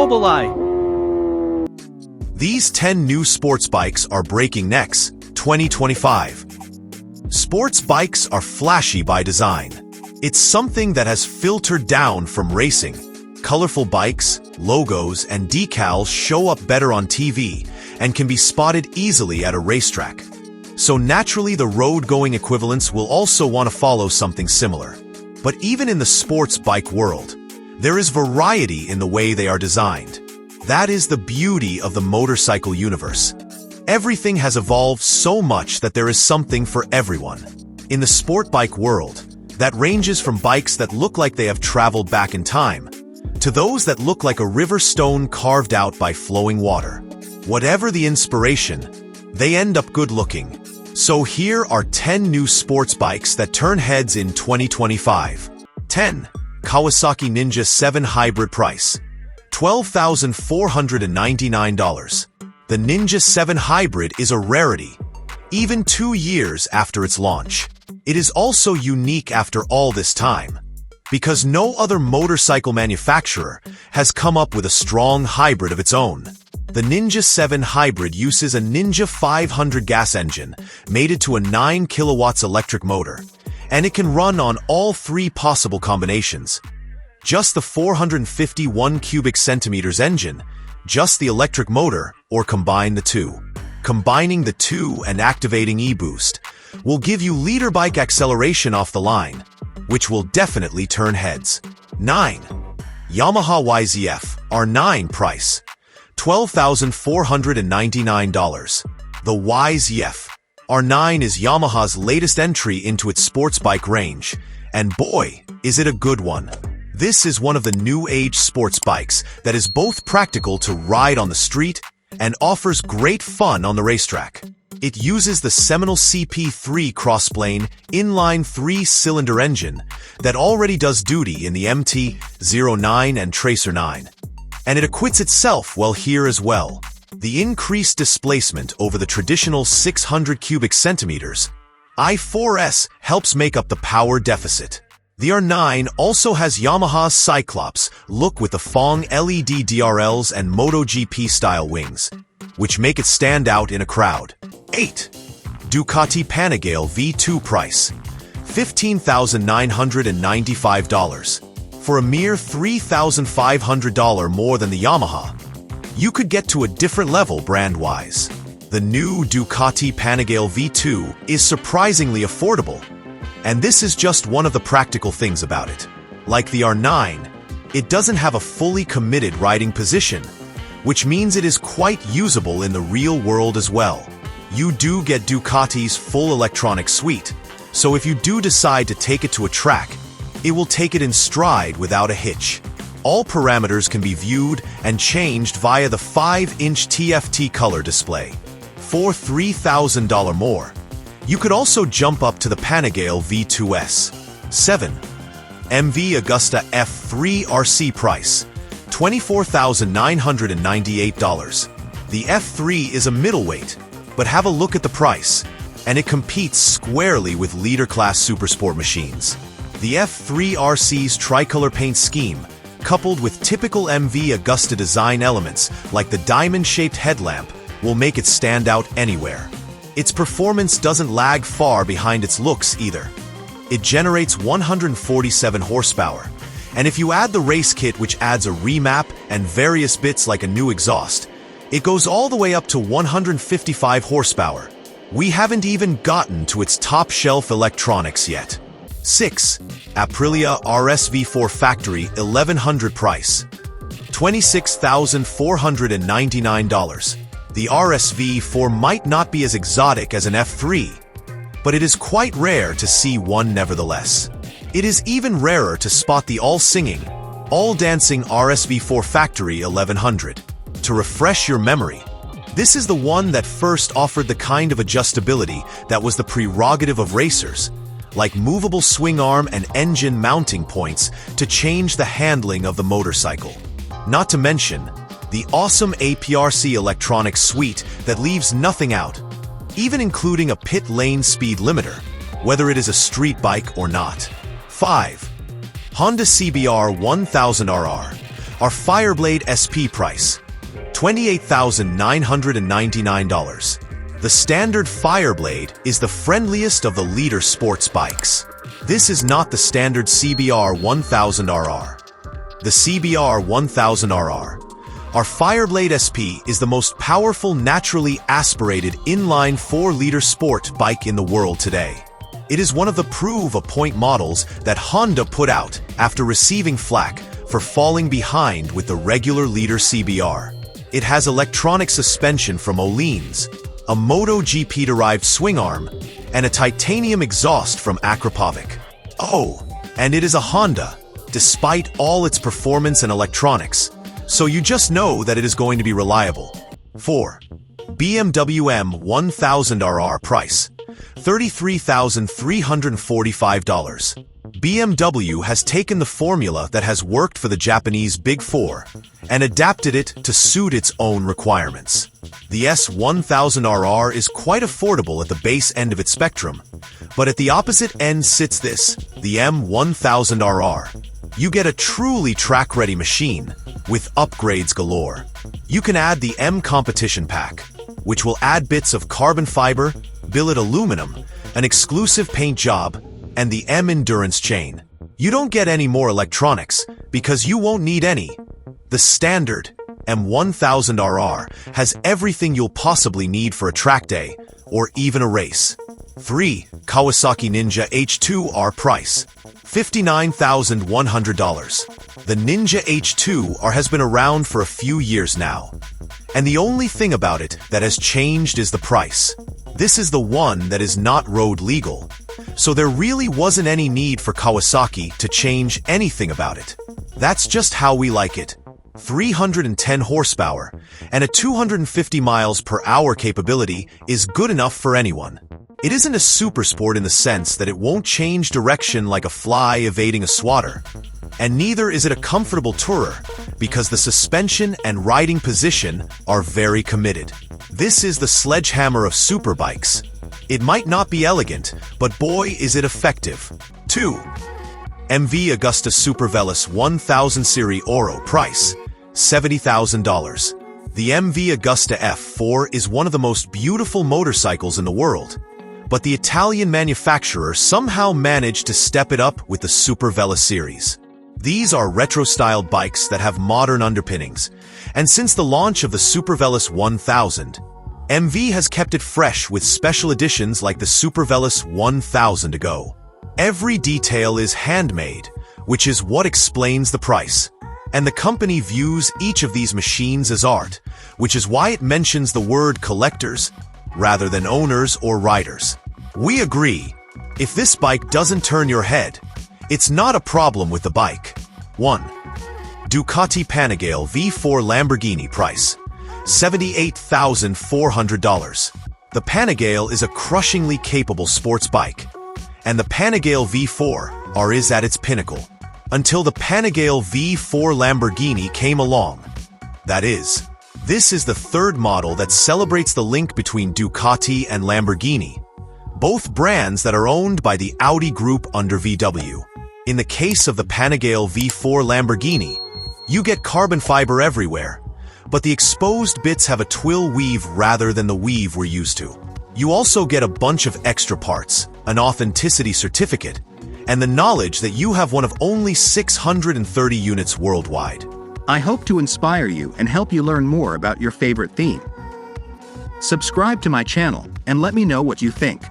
Mobili. These 10 new sports bikes are breaking necks 2025. Sports bikes are flashy by design. It's something that has filtered down from racing. Colorful bikes, logos, and decals show up better on TV and can be spotted easily at a racetrack. So naturally, the road-going equivalents will also want to follow something similar. But even in the sports bike world, there is variety in the way they are designed. That is the beauty of the motorcycle universe. Everything has evolved so much that there is something for everyone. In the sport bike world, that ranges from bikes that look like they have traveled back in time, to those that look like a river stone carved out by flowing water. Whatever the inspiration, they end up good looking. So here are 10 new sports bikes that turn heads in 2025. 10. Kawasaki Ninja 7 Hybrid price. $12,499. The Ninja 7 Hybrid is a rarity, even 2 years after its launch. It is also unique after all this time, because no other motorcycle manufacturer has come up with a strong hybrid of its own. The Ninja 7 Hybrid uses a Ninja 500 gas engine mated to a 9 kilowatts electric motor, and it can run on all 3 possible combinations. Just the 451 cubic centimeters engine, just the electric motor, or combine the two. Combining the two and activating e-boost will give you leader bike acceleration off the line, which will definitely turn heads. 9. Yamaha YZF R9 price. $12,499. The YZF R9 is Yamaha's latest entry into its sports bike range, and boy, is it a good one. This is one of the new-age sports bikes that is both practical to ride on the street and offers great fun on the racetrack. It uses the seminal CP3 crossplane inline 3-cylinder engine that already does duty in the MT-09 and Tracer 9. And it acquits itself well here as well. The increased displacement over the traditional 600 cubic centimeters, I4S, helps make up the power deficit. The R9 also has Yamaha's Cyclops look with the Fong LED DRLs and MotoGP-style wings, which make it stand out in a crowd. 8. Ducati Panagale V2 price. $15,995. For a mere $3,500 more than the Yamaha, you could get to a different level brand-wise. The new Ducati Panagale V2 is surprisingly affordable, and this is just one of the practical things about it. Like the R9, it doesn't have a fully committed riding position, which means it is quite usable in the real world as well. You do get Ducati's full electronic suite, so if you do decide to take it to a track, it will take it in stride without a hitch. All parameters can be viewed and changed via the 5-inch TFT color display. For $3,000 more, you could also jump up to the Panagale V2S. 7. MV Augusta F3RC price. $24,998. The F3 is a middleweight, but have a look at the price, and it competes squarely with leader-class supersport machines. The F3RC's tricolor paint scheme, coupled with typical MV Augusta design elements like the diamond-shaped headlamp, will make it stand out anywhere. Its performance doesn't lag far behind its looks either. It generates 147 horsepower, and if you add the race kit, which adds a remap and various bits like a new exhaust, it goes all the way up to 155 horsepower. We haven't even gotten to its top-shelf electronics yet. 6. Aprilia RSV4 Factory 1100 price. $26,499. The RSV4 might not be as exotic as an F3, but it is quite rare to see one nevertheless. It is even rarer to spot the all-singing, all-dancing RSV4 Factory 1100. To refresh your memory, this is the one that first offered the kind of adjustability that was the prerogative of racers, like movable swing arm and engine mounting points to change the handling of the motorcycle. Not to mention the awesome APRC electronic suite that leaves nothing out, even including a pit lane speed limiter, whether it is a street bike or not. 5. Honda CBR 1000RR. Our Fireblade SP price, $28,999. The standard Fireblade is the friendliest of the leader sports bikes. This is not the standard CBR 1000RR. The CBR 1000RR. Our Fireblade SP is the most powerful naturally aspirated inline 4-liter sport bike in the world today. It is one of the prove-a-point models that Honda put out after receiving flack for falling behind with the regular liter CBR. It has electronic suspension from Öhlins, a MotoGP-derived swing arm, and a titanium exhaust from Aprilia. Oh, and it is a Honda, despite all its performance and electronics, so you just know that it is going to be reliable. 4. BMW M1000RR price, $33,345. BMW has taken the formula that has worked for the Japanese Big Four and adapted it to suit its own requirements. The S1000RR is quite affordable at the base end of its spectrum, but at the opposite end sits the M1000RR. You get a truly track-ready machine with upgrades galore. You can add the M Competition Pack, which will add bits of carbon fiber, billet aluminum, an exclusive paint job, and the M Endurance chain. You don't get any more electronics because you won't need any. The standard M1000RR has everything you'll possibly need for a track day or even a race. 3. Kawasaki Ninja H2R price, $59,100. The Ninja H2R has been around for a few years now, and the only thing about it that has changed is the price. This is the one that is not road legal, so there really wasn't any need for Kawasaki to change anything about it. That's just how we like it. 310 horsepower and a 250 miles per hour capability is good enough for anyone. It isn't a super sport in the sense that it won't change direction like a fly evading a swatter. And neither is it a comfortable tourer, because the suspension and riding position are very committed. This is the sledgehammer of superbikes. It might not be elegant, but boy is it effective. 2. MV Augusta Supervelis 1000 Serie Oro price, $70,000. The MV Augusta F4 is one of the most beautiful motorcycles in the world, but the Italian manufacturer somehow managed to step it up with the Superveloce series. These are retro-styled bikes that have modern underpinnings, and since the launch of the Superveloce 1000, MV has kept it fresh with special editions like the Superveloce 1000 to go. Every detail is handmade, which is what explains the price. And the company views each of these machines as art, which is why it mentions the word collectors rather than owners or riders. We agree. If this bike doesn't turn your head, it's not a problem with the bike. 1. Ducati Panagale V2 Lamborghini price, $78,400. The Panagale is a crushingly capable sports bike, and the Panagale V2 is at its pinnacle. Until the Panagale V2 Lamborghini came along. That is, this is the third model that celebrates the link between Ducati and Lamborghini, both brands that are owned by the Audi Group under VW. In the case of the Panagale V2 Lamborghini, you get carbon fiber everywhere, but the exposed bits have a twill weave rather than the weave we're used to. You also get a bunch of extra parts, an authenticity certificate, and the knowledge that you have one of only 630 units worldwide. I hope to inspire you and help you learn more about your favorite theme. Subscribe to my channel and let me know what you think.